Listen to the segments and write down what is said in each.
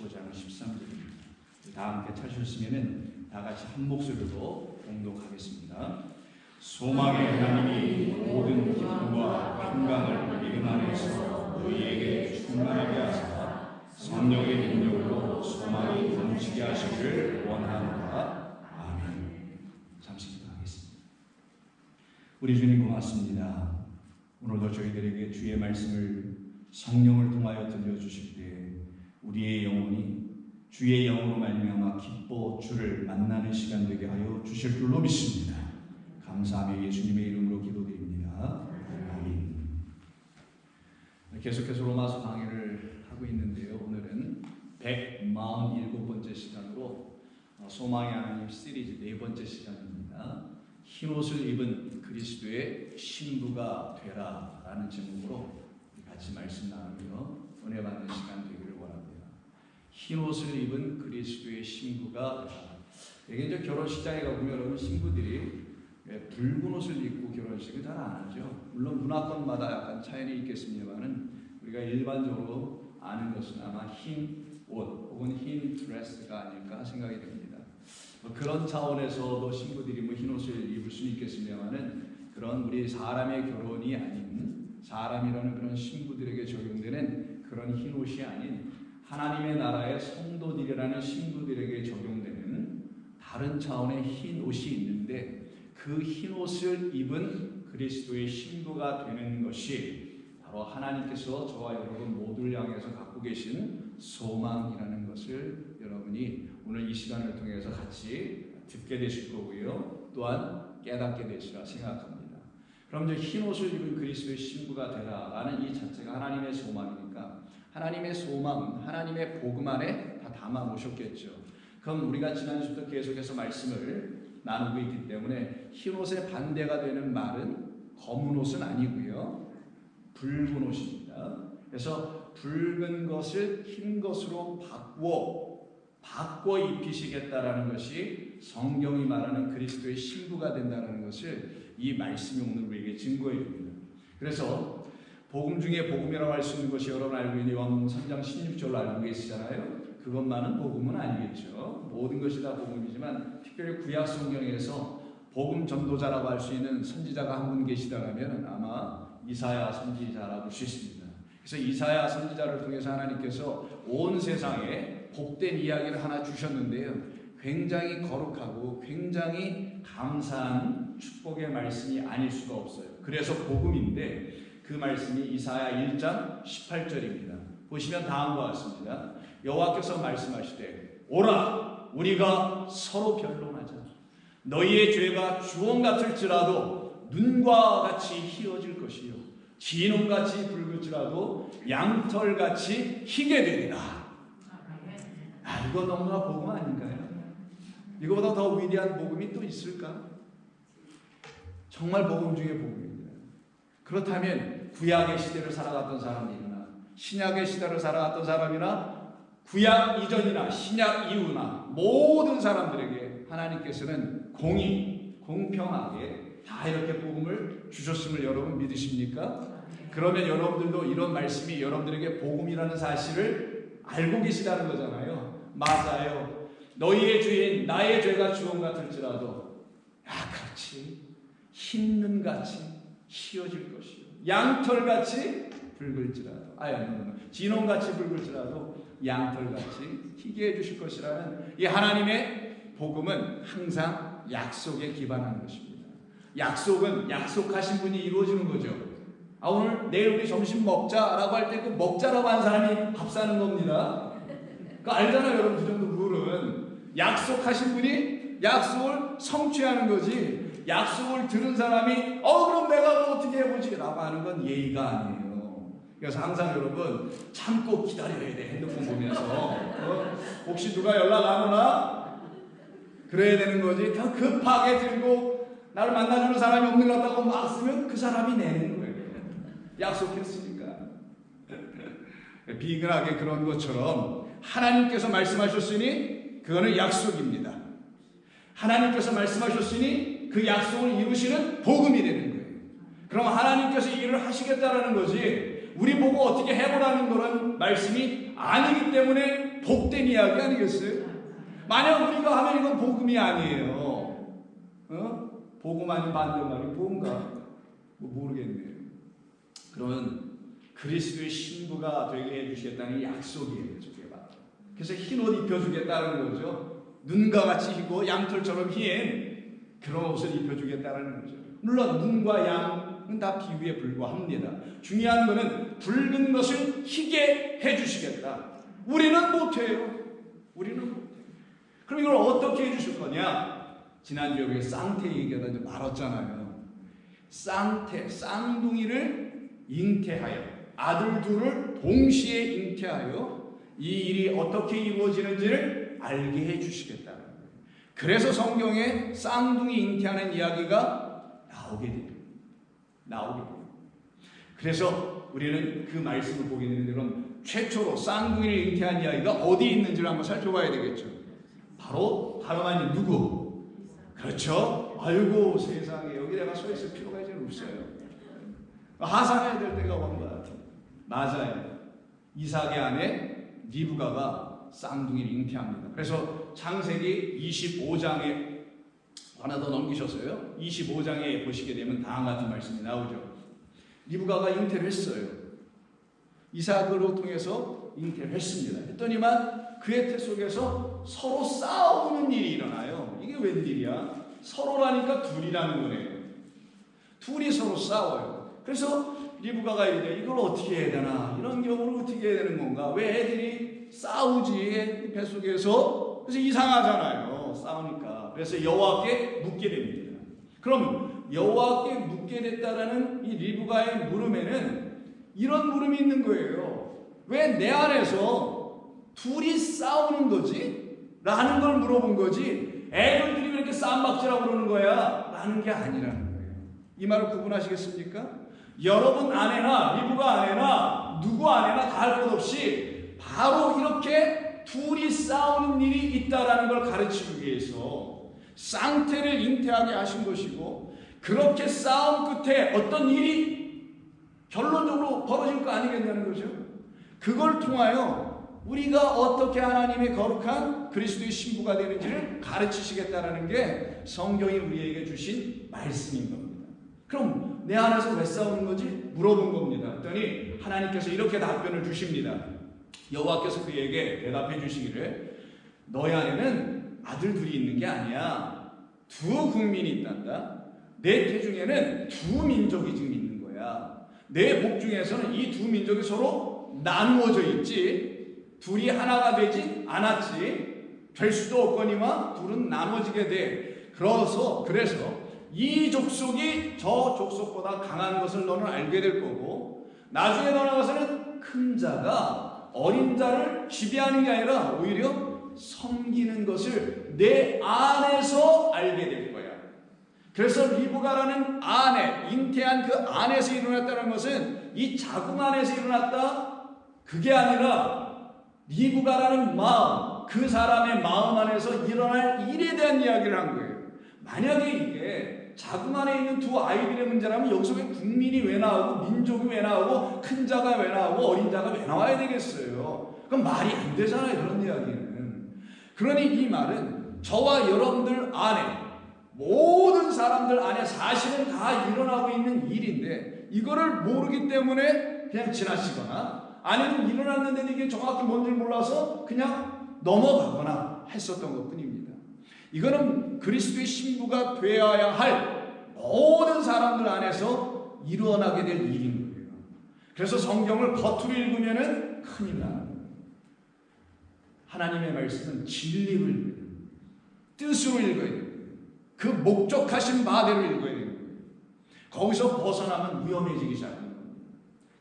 15장 13절입니다. 다 함께 찾으셨으면 다 같이 한 목소리로 봉독하겠습니다. 소망의 하나님이 모든 기쁨과 평강을 믿음 안에서 너희에게 충만하게 하사 성령의 능력으로 소망이 넘치게 하시기를 원하노라. 아멘. 잠시 기도하겠습니다. 우리 주님 고맙습니다. 오늘도 저희들에게 주의 말씀을 성령을 통하여 들려주실 때 우리의 영혼이 주의 영으로 말미암아 기뻐 주를 만나는 시간 되게 하여 주실 줄로 믿습니다. 감사하며 예수님의 이름으로 기도드립니다. 아멘. 계속해서 로마서 강의를 하고 있는데요. 오늘은 147번째 시간으로 소망의 하나님 시리즈 4번째 시간입니다. 흰옷을 입은 그리스도의 신부가 되라 라는 제목으로 같이 말씀 나누며 은혜 받는 시간 되기를 원합니다. 흰옷을 입은 그리스도의 신부가 되라. 이게 이제 결혼식장에 가보면 여러분 신부들이 붉은 옷을 입고 결혼식을 잘 안 하죠. 물론 문화권마다 약간 차이는 있겠습니다만은 우리가 일반적으로 아는 것은 아마 흰 옷 혹은 흰 드레스가 아닐까 생각이 됩니다. 그런 차원에서도 신부들이 흰 옷을 입을 수는 있겠습니다만은 그런 우리 사람의 결혼이 아닌 사람이라는 그런 신부들에게 적용되는 그런 흰 옷이 아닌 하나님의 나라의 성도들이라는 신부들에게 적용되는 다른 차원의 흰 옷이 있는데 그 흰 옷을 입은 그리스도의 신부가 되는 것이 바로 하나님께서 저와 여러분 모두를 향해서 갖고 계신 소망이라는 것을 여러분이 오늘 이 시간을 통해서 같이 듣게 되실 거고요. 또한 깨닫게 되시라 생각합니다. 그럼 이제 흰 옷을 입은 그리스도의 신부가 되라라는 이 자체가 하나님의 소망이니까 하나님의 소망, 하나님의 복음 안에 다 담아 놓으셨겠죠. 그럼 우리가 지난주부터 계속해서 말씀을 나누고 있기 때문에 흰 옷의 반대가 되는 말은 검은 옷은 아니고요. 붉은 옷입니다. 그래서 붉은 것을 흰 것으로 바꿔 입히시겠다라는 것이 성경이 말하는 그리스도의 신부가 된다는 것을 이 말씀이 오늘 우리에게 증거해 줍니다. 그래서 복음 중에 복음이라고 할 수 있는 것이 여러분 알고 있는 요한복음 3장 16절로 알고 계시잖아요. 그것만은 복음은 아니겠죠. 모든 것이 다 복음이지만 특별히 구약 성경에서 복음 전도자라고 할 수 있는 선지자가 한 분 계시다면 아마 이사야 선지자라고 할 수 있습니다. 그래서 이사야 선지자를 통해서 하나님께서 온 세상에 복된 이야기를 하나 주셨는데요. 굉장히 거룩하고 굉장히 감사한 축복의 말씀이 아닐 수가 없어요. 그래서 복음인데 그 말씀이 이사야 1장 18절입니다. 보시면 다음과 같습니다. 여호와께서 말씀하시되 오라 우리가 서로 변론하자. 너희의 죄가 주홍 같을지라도 눈과 같이 희어질 것이요 진홍같이 붉을지라도 양털같이 희게 되리라. 이거 너무나 복음 아닌가요? 이거보다 더 위대한 복음이 또 있을까? 정말 복음 중에 복음입니다. 그렇다면 구약의 시대를 살아갔던 사람이나 신약의 시대를 살아갔던 사람이나 구약 이전이나 신약 이후나 모든 사람들에게 하나님께서는 공평하게 다 이렇게 복음을 주셨음을 여러분 믿으십니까? 그러면 여러분들도 이런 말씀이 여러분들에게 복음이라는 사실을 알고 계시다는 거잖아요. 맞아요. 너희의 죄인 나의 죄가 주홍 같을지라도 약같이 흰 눈같이 희어질 것이요 양털같이 붉을지라도 진홍같이 붉을지라도 양털같이 희게 해주실 것이라는 이 하나님의 복음은 항상 약속에 기반하는 것입니다. 약속은 약속하신 분이 이루어지는 거죠. 오늘 내일 우리 점심 먹자라고 할 때 그 먹자라고 한 사람이 밥 사는 겁니다. 그 알잖아요 여러분. 그 정도 룰은 약속하신 분이 약속을 성취하는 거지 약속을 들은 사람이 그럼 내가 뭐 어떻게 해보지 라고 하는 건 예의가 아니에요. 그래서 항상 여러분 참고 기다려야 돼. 핸드폰 보면서 혹시 누가 연락 안 오나? 그래야 되는 거지. 더 급하게 들고 나를 만나주는 사람이 없는 것 같다고 막 쓰면 그 사람이 내는 거예요. 약속했으니까. 비근하게 그런 것처럼 하나님께서 말씀하셨으니 그거는 약속입니다. 하나님께서 말씀하셨으니 그 약속을 이루시는 복음이 되는 거예요. 그럼 하나님께서 이 일을 하시겠다라는 거지 우리 보고 어떻게 해보라는 그런 말씀이 아니기 때문에 복된 이야기 아니겠어요? 만약 우리가 하면 이건 복음이 아니에요. 복음 아닌 반대말이 뭔가 모르겠네요. 그러면 그리스도의 신부가 되게 해주시겠다는 약속이에요. 저게 봐. 그래서 흰 옷 입혀주겠다는 거죠. 눈과 같이 희고 양털처럼 흰 그런 옷을 입혀주겠다는 거죠. 물론 눈과 양은 다 비유에 불과합니다. 중요한 것은 붉은 것을 희게 해주시겠다. 우리는 못해요. 우리는 못해요. 그럼 이걸 어떻게 해주실 거냐? 지난주에 우리가 쌍태 얘기하다 이제 말았잖아요. 쌍둥이를 잉태하여 아들 둘을 동시에 잉태하여 이 일이 어떻게 이루어지는지를 알게 해주시겠다는 거예요. 그래서 성경에 쌍둥이 잉태하는 이야기가 나오게 됩니다. 그래서 우리는 그 말씀을 보게 되는데 그럼 최초로 쌍둥이를 잉태한 이야기가 어디 있는지를 한번 살펴봐야 되겠죠. 바로 하나님 누구? 그렇죠. 아이고 세상에 여기 내가 서 있을 필요가 이제 없어요. 하산해야 될 때가 온 것 같아요. 맞아요. 이삭의 아내 리브가가 쌍둥이를 잉태합니다. 그래서 창세기 25장에 하나 더 넘기셨어요. 25장에 보시게 되면 다음 같은 말씀이 나오죠. 리브가가 잉태를 했어요. 이삭으로 통해서 잉태를 했습니다. 했더니만 그의 태 속에서 서로 싸우는 일이 일어나요. 이게 웬일이야? 서로라니까 둘이라는 거네요. 둘이 서로 싸워요. 그래서 리브가가 이제 이걸 어떻게 해야 되나? 이런 경우를 어떻게 해야 되는 건가? 왜 애들이 싸우지? 뱃속에서. 그래서 이상하잖아요. 싸우니까. 그래서 여호와께 묻게 됩니다. 그럼 여호와께 묻게 됐다라는 이 리브가의 물음에는 이런 물음이 있는 거예요. 왜 내 안에서 둘이 싸우는 거지? 라는 걸 물어본 거지. 애들들이 왜 이렇게 쌈박질하고 그러는 거야? 라는 게 아니라는 거예요. 이 말을 구분하시겠습니까? 여러분 안에나 리브가 안에나 누구 안에나 다 할 것 없이 바로 이렇게 둘이 싸우는 일이 있다라는 걸 가르치기 위해서 쌍태를 잉태하게 하신 것이고 그렇게 싸움 끝에 어떤 일이 결론적으로 벌어질 거 아니겠냐는 거죠. 그걸 통하여 우리가 어떻게 하나님의 거룩한 그리스도의 신부가 되는지를 가르치시겠다라는 게 성경이 우리에게 주신 말씀인 겁니다. 그럼 내 안에서 왜 싸우는 거지? 물어본 겁니다. 그랬더니 하나님께서 이렇게 답변을 주십니다. 여호와께서 그에게 대답해 주시기를 너희 안에는 아들 둘이 있는 게 아니야. 두 국민이 있단다. 내 태중에는 두 민족이 지금 있는 거야. 내 복 중에서는 이 두 민족이 서로 나누어져 있지. 둘이 하나가 되지 않았지. 될 수도 없거니와 둘은 나눠지게 돼. 그래서 이 족속이 저 족속보다 강한 것을 너는 알게 될 거고 나중에 더 나아가서는 큰 자가 어린 자를 지배하는 게 아니라 오히려 섬기는 것을 내 안에서 알게 될 거야. 그래서 리브가라는 아내, 잉태한 그 안에서 일어났다는 것은 이 자궁 안에서 일어났다? 그게 아니라 리브가라는 마음, 그 사람의 마음 안에서 일어날 일에 대한 이야기를 한 거예요. 만약에 이게 자궁 안에 있는 두 아이들의 문제라면 여기서 왜 국민이 왜 나오고 민족이 왜 나오고 큰 자가 왜 나오고 어린 자가 왜 나와야 되겠어요? 그럼 말이 안 되잖아요. 그런 이야기는. 그러니 이 말은 저와 여러분들 안에 모든 사람들 안에 사실은 다 일어나고 있는 일인데 이거를 모르기 때문에 그냥 지나치거나 아니면 일어났는데 이게 정확히 뭔지 몰라서 그냥 넘어가거나 했었던 것뿐입니다. 이거는 그리스도의 신부가 되어야 할 모든 사람들 안에서 일어나게 될 일인 거예요. 그래서 성경을 겉으로 읽으면은 큰일 나는 거예요. 하나님의 말씀은 진리로 읽어야 돼요. 뜻으로 읽어야 돼요. 그 목적하신 바대로 읽어야 돼요. 거기서 벗어나면 위험해지기 시작합니다.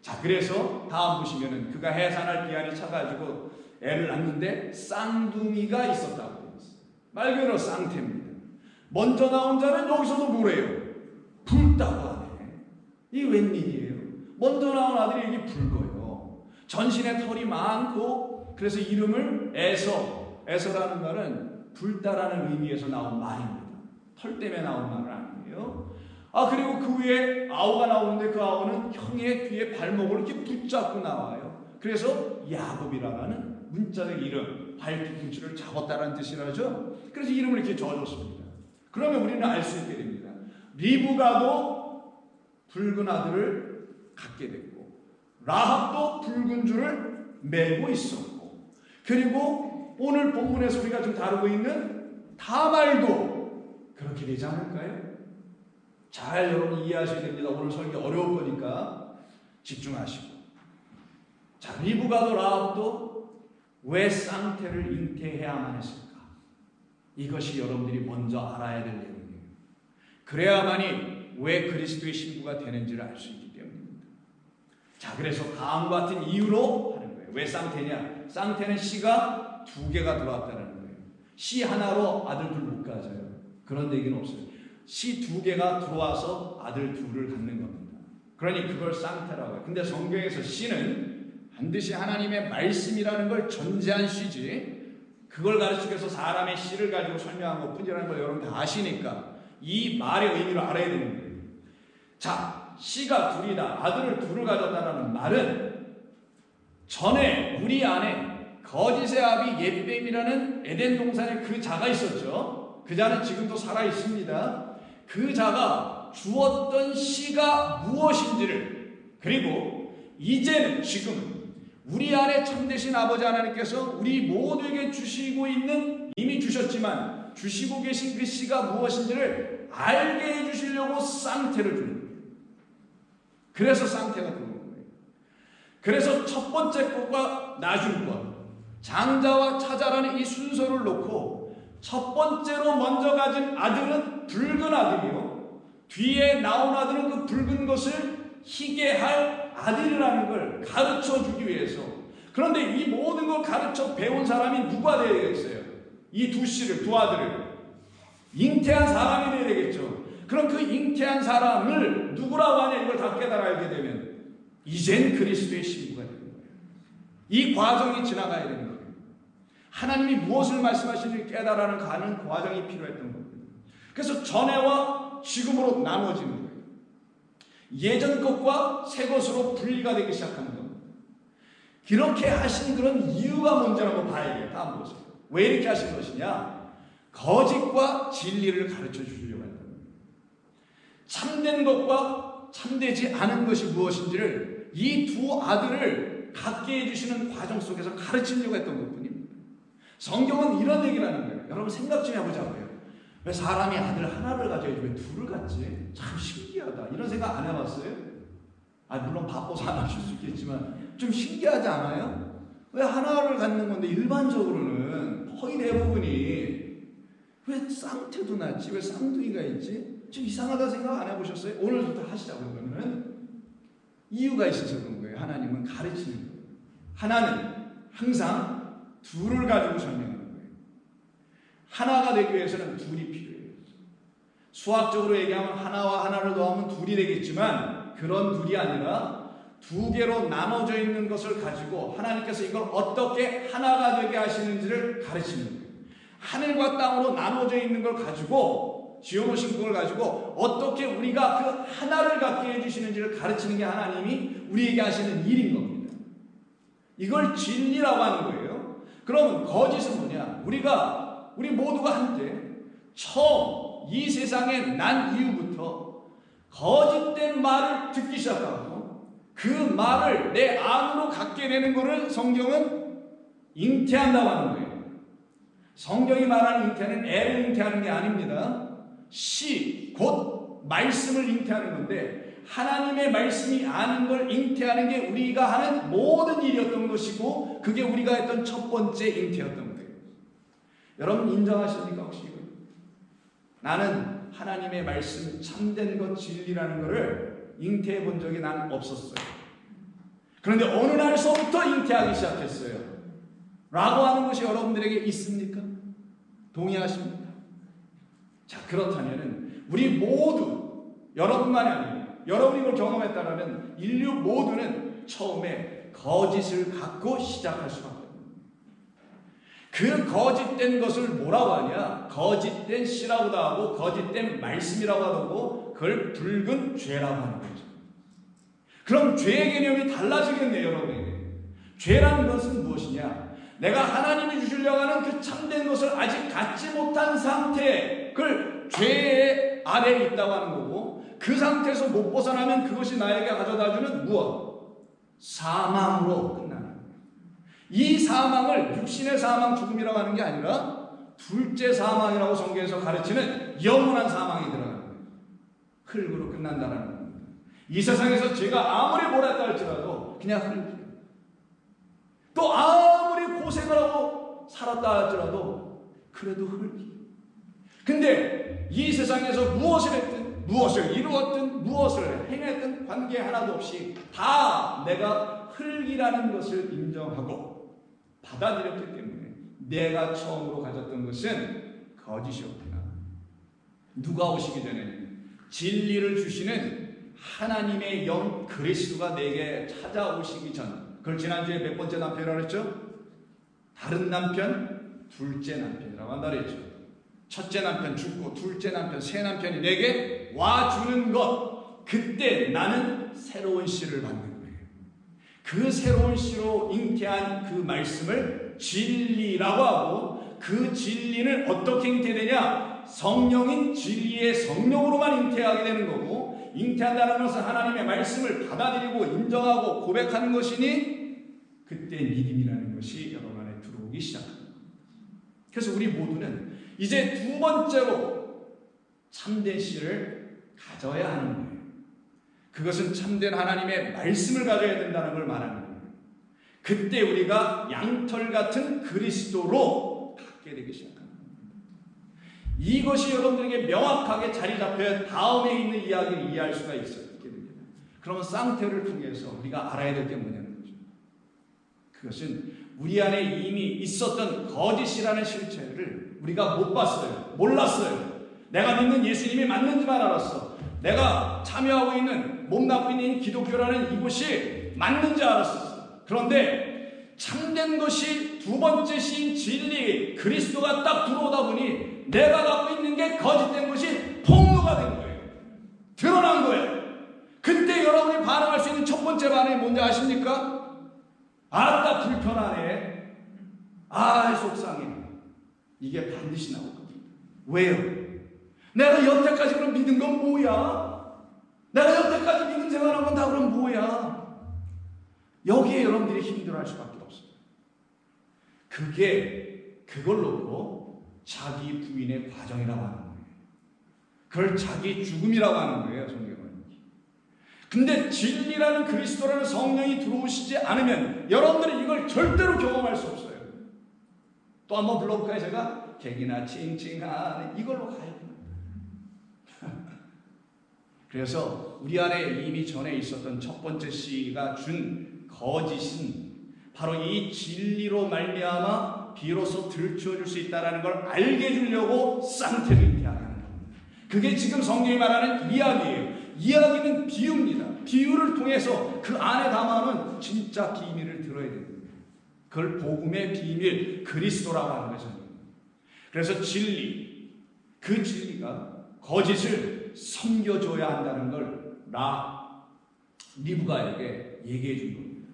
자, 그래서 다음 보시면은 그가 해산할 기한이 차가지고 애를 낳는데 쌍둥이가 있었다고 되어 있어요. 말 그대로 쌍태입니다. 먼저 나온 자는 여기서도 뭐래요? 붉다고 하네. 이게 웬일이에요? 먼저 나온 아들이 이게 붉어요. 전신에 털이 많고 그래서 이름을 에서라는 말은 붉다라는 의미에서 나온 말입니다. 털 때문에 나온 말은 아니에요. 그리고 그 위에 아우가 나오는데 그 아우는 형의 뒤에 발목을 이렇게 붙잡고 나와요. 그래서 야곱이라는 문자적 이름, 발뒤꿈치를 잡았다라는 뜻이라죠. 그래서 이름을 이렇게 지어줬습니다. 그러면 우리는 알 수 있게 됩니다. 리브가도 붉은 아들을 갖게 됐고, 라합도 붉은 줄을 메고 있었고, 그리고 오늘 본문에서 우리가 좀 다루고 있는 다말도 그렇게 되지 않을까요? 잘 여러분 이해하셔야 됩니다. 오늘 설교 어려울 거니까 집중하시고. 자, 리브가도 라합도 왜 쌍태를 잉태해야만 했을까? 이것이 여러분들이 먼저 알아야 될 내용이에요. 그래야만이 왜 그리스도의 신부가 되는지를 알 수 있기 때문입니다. 자, 그래서 다음과 같은 이유로 하는 거예요. 왜 쌍태냐? 쌍태는 씨가 두 개가 들어왔다는 거예요. 씨 하나로 아들 둘 못 가져요. 그런 얘기는 없어요. 씨 두 개가 들어와서 아들 둘을 갖는 겁니다. 그러니 그걸 쌍태라고 해요. 근데 성경에서 씨는 반드시 하나님의 말씀이라는 걸 전제한 씨지, 그걸 가르치기 위해서 사람의 씨를 가지고 설명한 것 뿐이라는 걸 여러분 다 아시니까 이 말의 의미를 알아야 되는 거예요. 자, 씨가 둘이다, 아들을 둘을 가졌다는 말은 전에 우리 안에 거짓의 아비 옙뱀이라는 에덴 동산에 그 자가 있었죠. 그 자는 지금도 살아 있습니다. 그 자가 주었던 씨가 무엇인지를, 그리고 이제는 지금은 우리 안에 참되신 아버지 하나님께서 우리 모두에게 주시고 있는, 이미 주셨지만 주시고 계신 그 씨가 무엇인지를 알게 해주시려고 쌍태를 주는 거예요. 그래서 쌍태가 들어오는 거예요. 그래서 첫 번째 것과 나중 것, 장자와 차자라는 이 순서를 놓고 첫 번째로 먼저 가진 아들은 붉은 아들이요, 뒤에 나온 아들은 그 붉은 것을 희게 할 아들이라는 걸 가르쳐 주기 위해서. 그런데 이 모든 걸 가르쳐 배운 사람이 누가 되겠어요? 이 두 씨를, 두 아들을 잉태한 사람이 되어야 되겠죠. 그럼 그 잉태한 사람을 누구라고 하냐, 이걸 다 깨달아 알게 되면 이젠 그리스도의 신부가 되는 거예요. 이 과정이 지나가야 되는 거예요. 하나님이 무엇을 말씀하시는지 깨달아가는 가는 과정이 필요했던 겁니다. 그래서 전에와 지금으로 나눠지는 거예요. 예전 것과 새 것으로 분리가 되기 시작하는 겁니다. 그렇게 하신 그런 이유가 뭔지 한번 봐야 돼요. 다음 보세요. 왜 이렇게 하신 것이냐? 거짓과 진리를 가르쳐 주려고 한다. 참된 것과 참되지 않은 것이 무엇인지를 이 두 아들을 갖게 해주시는 과정 속에서 가르치려고 했던 것뿐입니다. 성경은 이런 얘기를 하는 거예요. 여러분 생각 좀 해보자고요. 왜 사람이 아들 하나를 가져야지 왜 둘을 갖지? 참 신기하다. 이런 생각 안 해봤어요? 물론 바빠서 안 하실 수 있겠지만 좀 신기하지 않아요? 왜 하나를 갖는 건데 일반적으로는 거의 대부분이 왜 쌍태도 낳지? 왜 쌍둥이가 있지? 좀 이상하다 생각 안 해보셨어요? 오늘부터 하시자고요. 그러면 이유가 있어서 그런 거예요. 하나님은 가르치는 거예요. 하나는 항상 둘을 가지고 설명하는 거예요. 하나가 되기 위해서는 둘이 필요해요. 수학적으로 얘기하면 하나와 하나를 더하면 둘이 되겠지만 그런 둘이 아니라 두 개로 나눠져 있는 것을 가지고 하나님께서 이걸 어떻게 하나가 되게 하시는지를 가르치는 거예요. 하늘과 땅으로 나눠져 있는 걸 가지고, 지어놓으신 그걸 가지고 어떻게 우리가 그 하나를 갖게 해주시는지를 가르치는 게 하나님이 우리에게 하시는 일인 겁니다. 이걸 진리라고 하는 거예요. 그러면 거짓은 뭐냐? 우리 모두가 한때 처음 이 세상에 난 이후부터 거짓된 말을 듣기 시작하고 그 말을 내 안으로 갖게 되는 것을 성경은 잉태한다고 하는 거예요. 성경이 말하는 잉태는 애를 잉태하는 게 아닙니다. 곧 말씀을 잉태하는 건데, 하나님의 말씀이 아는 걸 잉태하는 게 우리가 하는 모든 일이었던 것이고, 그게 우리가 했던 첫 번째 잉태였던 거예요. 여러분 인정하십니까 혹시 이거? 나는 하나님의 말씀, 참된 것, 진리라는 것을 잉태해 본 적이 난 없었어요. 그런데 어느 날서부터 잉태하기 시작했어요. 라고 하는 것이 여러분들에게 있습니까? 동의하십니까? 자, 그렇다면 우리 모두, 여러분만이 아니에요. 여러분이 이걸 경험했다면 인류 모두는 처음에 거짓을 갖고 시작할 수밖에 없어요. 그 거짓된 것을 뭐라고 하냐? 거짓된 씨라고도 하고 거짓된 말씀이라고 하고 그걸 붉은 죄라고 하는 거죠. 그럼 죄의 개념이 달라지겠네요, 여러분에게. 죄라는 것은 무엇이냐? 내가 하나님이 주시려고 하는 그 참된 것을 아직 갖지 못한 상태, 그걸 죄의 아래에 있다고 하는 거고, 그 상태에서 못 벗어나면 그것이 나에게 가져다주는 무엇? 사망으로 끝나는 거예요. 이 사망을 육신의 사망, 죽음이라고 하는 게 아니라 둘째 사망이라고 성경에서 가르치는 영원한 사망이 들어가는 거예요. 흙으로 끝난다는 겁니다. 이 세상에서 제가 아무리 몰았다 할지라도 그냥 흙이에요. 또 아무리 고생을 하고 살았다 할지라도 그래도 흙이에요. 근데 이 세상에서 무엇을 했든, 무엇을 이루었든, 무엇을 행했든 관계 하나도 없이 다 내가 흙이라는 것을 인정하고 받아들였기 때문에 내가 처음으로 가졌던 것은 거짓이었구나. 누가 오시기 전에 진리를 주시는 하나님의 영 그리스도가 내게 찾아오시기 전, 그걸 지난주에 몇 번째 남편이라고 했죠? 다른 남편, 둘째 남편이라고 한다 그랬죠. 첫째 남편 죽고 둘째 남편, 새 남편이 내게 와주는 것, 그때 나는 새로운 씨를 받는 거예요. 그 새로운 씨로 잉태한 그 말씀을 진리라고 하고, 그 진리는 어떻게 잉태되냐? 성령인 진리의 성령으로만 잉태하게 되는 거고, 잉태한다는 것은 하나님의 말씀을 받아들이고 인정하고 고백하는 것이니 그때 믿음이라는 것이 여러분 안에 들어오기 시작합니다. 그래서 우리 모두는 이제 두 번째로 참된 씨를 가져야 하는 거예요. 그것은 참된 하나님의 말씀을 가져야 된다는 걸 말하는 거예요. 그때 우리가 양털 같은 그리스도로 갖게 되기 시작합니다. 이것이 여러분들에게 명확하게 자리 잡혀야 다음에 있는 이야기를 이해할 수가 있게 됩니다. 그러면 쌍태를 통해서 우리가 알아야 될 게 뭐냐는 거죠. 그것은 우리 안에 이미 있었던 거짓이라는 실체를 우리가 못 봤어요. 몰랐어요. 내가 믿는 예수님이 맞는지만 알았어. 내가 참여하고 있는, 몸담고 있는 기독교라는 이곳이 맞는지 알았었어. 그런데 참된 것이 두 번째 신 진리 그리스도가 딱 들어오다 보니 내가 갖고 있는 게 거짓된 것이 폭로가 된 거예요. 드러난 거예요. 그때 여러분이 반응할 수 있는 첫 번째 반응이 뭔지 아십니까? 아따 불편하네. 아 속상해. 이게 반드시 나올 겁니다. 왜요? 내가 여태까지 그럼 믿은 건 뭐야? 내가 여태까지 믿은 생활한 건 다 그럼 뭐야? 여기에 여러분들이 힘들어할 수밖에 없어요. 그걸 놓고 자기 부인의 과정이라고 하는 거예요. 그걸 자기 죽음이라고 하는 거예요, 성경은. 근데 진리라는 그리스도라는 성령이 들어오시지 않으면 여러분들은 이걸 절대로 경험할 수 없어요. 또 한번 불러볼까요, 제가? 객이나 칭칭하네. 이걸로 가야 됩니다. 그래서 우리 안에 이미 전에 있었던 첫 번째 씨가 준 거짓은 바로 이 진리로 말미암아 비로소 들추어줄 수 있다는 걸 알게 해주려고 쌍태를 잉태하는 겁니다. 그게 지금 성경이 말하는 이야기예요. 이야기는 비유입니다. 비유를 통해서 그 안에 담아놓은 진짜 비밀을 들어야 됩니다. 그걸 복음의 비밀 그리스도라고 하는 거죠. 그래서 진리, 그 진리가 거짓을 섬겨줘야 한다는 걸 리브가에게 얘기해 준 겁니다.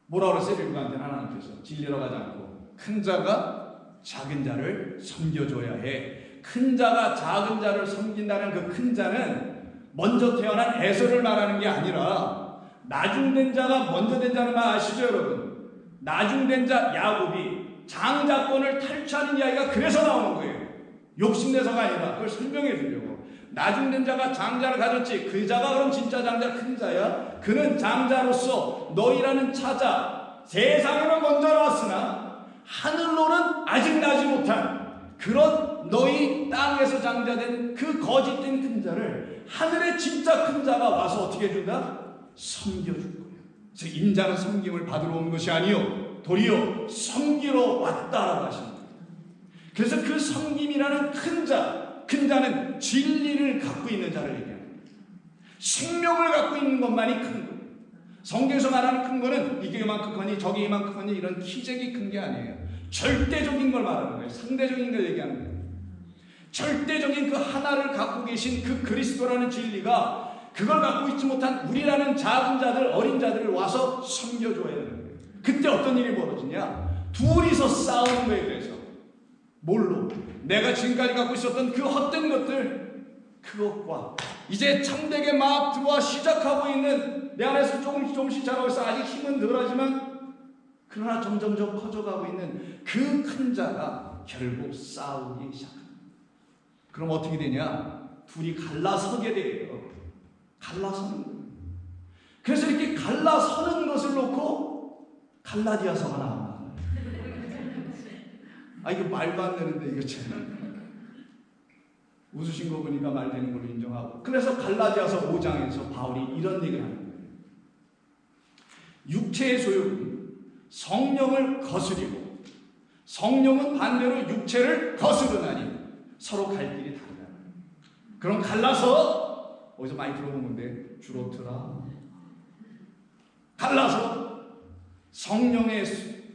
뭐라고 그랬어요? 리브가한테는 하나님께서 진리라고 하지 않고 큰 자가 작은 자를 섬겨줘야 해. 큰 자가 작은 자를 섬긴다는 그 큰 자는 먼저 태어난 에서를 말하는 게 아니라 나중된 자가 먼저 된 자는 말 아시죠, 여러분? 나중된 자 야곱이 장자권을 탈취하는 이야기가 그래서 나오는 거예요. 욕심내서가 아니라 그걸 설명해 주려고. 나중된 자가 장자를 가졌지. 그 자가 그럼 진짜 장자 큰 자야? 그는 장자로서 너희라는 차자 세상에는 먼저 나왔으나 하늘로는 아직 나지 못한 그런 너희 땅에서 장자된 그 거짓된 큰 자를 하늘의 진짜 큰 자가 와서 어떻게 해준다? 섬겨줄 거예요. 그래서 인자는 섬김을 받으러 온 것이 아니요 도리어 섬기러 왔다라고 하십니다. 그래서 그 섬김이라는 큰 자는 진리를 갖고 있는 자를 얘기합니다. 생명을 갖고 있는 것만이 큰 거예요. 성경에서 말하는 큰 거는 이게 이만큼 커니 저게 이만큼 커니 이런 키재기 큰 게 아니에요. 절대적인 걸 말하는 거예요. 상대적인 걸 얘기하는 거예요. 절대적인 그 하나를 갖고 계신 그 그리스도라는 진리가 그걸 갖고 있지 못한 우리라는 작은 자들, 어린 자들을 와서 섬겨줘야 되는 거예요. 그때 어떤 일이 벌어지냐? 둘이서 싸우는 거에 대해서. 뭘로? 내가 지금까지 갖고 있었던 그 헛된 것들, 그것과 이제 참되게 막 들어와 시작하고 있는 내 안에서 조금씩 자라고 있어. 아직 힘은 덜하지만 그러나 점점 커져가고 있는 그 큰 자가 결국 싸우기 시작합니다. 그럼 어떻게 되냐? 둘이 갈라서게 돼요. 갈라서는 거예요. 그래서 이렇게 갈라서는 것을 놓고 갈라디아서가 나옵니다. 이거 말도 안 되는데 이거 참. 웃으신 거 보니까 말 되는 걸로 인정하고. 그래서 갈라디아서 5장에서 바울이 이런 얘기를 하는 거예요. 육체의 소욕은 성령을 거스리고 성령은 반대로 육체를 거스르나니 서로 갈 길이 다르다. 그럼 갈라서 어디서 많이 들어본 건데 주로트라. 갈라서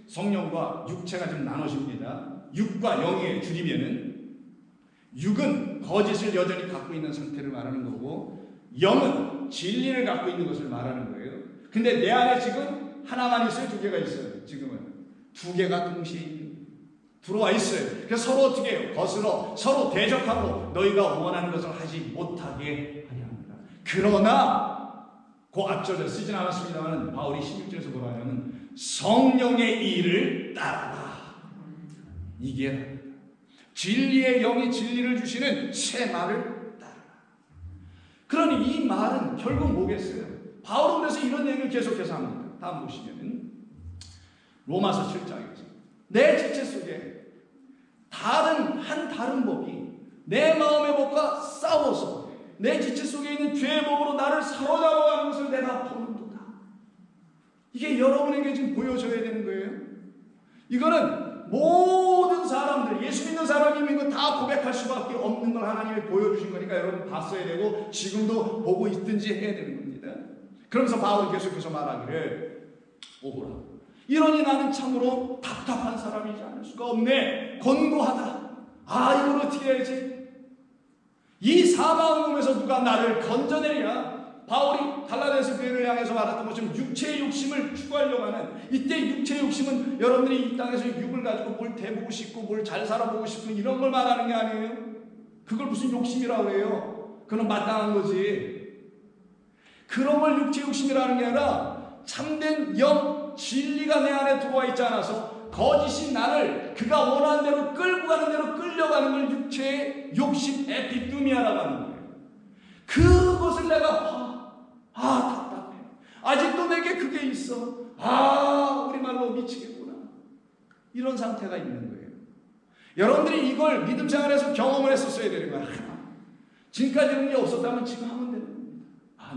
성령과 육체가 좀 나눠집니다. 육과 영의 줄이면은 육은 거짓을 여전히 갖고 있는 상태를 말하는 거고 영은 진리를 갖고 있는 것을 말하는 거예요. 근데 내 안에 지금 하나만 있어요? 두 개가 있어요? 지금은 두 개가 동시에 들어와 있어요. 그래서 서로 어떻게 해요? 거스러 서로 대적하고 너희가 원하는 것을 하지 못하게 하려 합니다. 그러나 그 앞절에 쓰진 않았습니다만 바울이 16절에서 뭐라 하냐면 성령의 일을 따르라. 이게 진리의 영이 진리를 주시는 새 말을 따르라. 그러니 이 말은 결국 뭐겠어요? 바울은 그래서 이런 얘기를 계속해서 합니다. 다음 보시면 로마서 7장에서 내 지체 속에 다른 법이 내 마음의 법과 싸워서 내 지체 속에 있는 죄의 법으로 나를 사로잡아가는 것을 내가 보는도다. 이게 여러분에게 지금 보여줘야 되는 거예요. 이거는 모든 사람들, 예수 믿는 사람이 이거 다 고백할 수밖에 없는 걸 하나님이 보여주신 거니까 여러분 봤어야 되고 지금도 보고 있든지 해야 되는 겁니다. 그러면서 바울이 계속해서 말하기를 오호라. 이러니 나는 참으로 답답한 사람이지 않을 수가 없네. 곤고하다. 이걸 어떻게 해야지? 이 사망의 몸에서 누가 나를 건져내랴. 바울이 갈라디아서 교회를 향해서 말했던 것처럼 육체의 욕심을 추구하려고 하는 이때 육체의 욕심은 여러분들이 이 땅에서 육을 가지고 뭘 대보고 싶고 뭘 잘 살아보고 싶은 이런 걸 말하는 게 아니에요. 그걸 무슨 욕심이라고 해요? 그건 마땅한 거지. 그런 걸 육체의 욕심이라는 게 아니라 참된 영 진리가 내 안에 들어와 있지 않아서 거짓이 나를 그가 원하는 대로 끌고 가는 대로 끌려가는 걸 육체의 욕심 에피두미아라고 하는 거예요. 그것을 내가 답답해. 아직도 내게 그게 있어. 우리말로 미치겠구나. 이런 상태가 있는 거예요. 여러분들이 이걸 믿음 생활에서 경험을 했었어야 되는 거야. 지금까지 이런 게 없었다면 지금 하면 되는 겁니다.